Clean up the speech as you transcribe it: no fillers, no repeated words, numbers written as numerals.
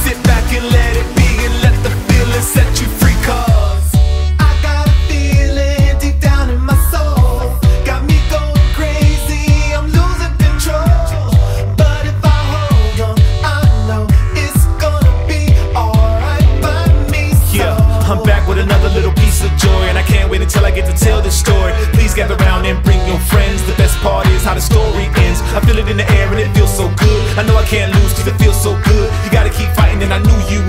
sit back and let it be, and let the feeling set you free. Cause I got a feeling deep down in my soul, got me going crazy, I'm losing control. But if I hold on, I know it's gonna be alright by me. So yeah, I'm back with another little piece of joy, and I can't wait until I get to tell this story. Please gather round and bring your friends. The best part is how the story ends. I feel it in the air and it feels so good. I know I can't lose cause it feels so good. You gotta keep fighting and I knew you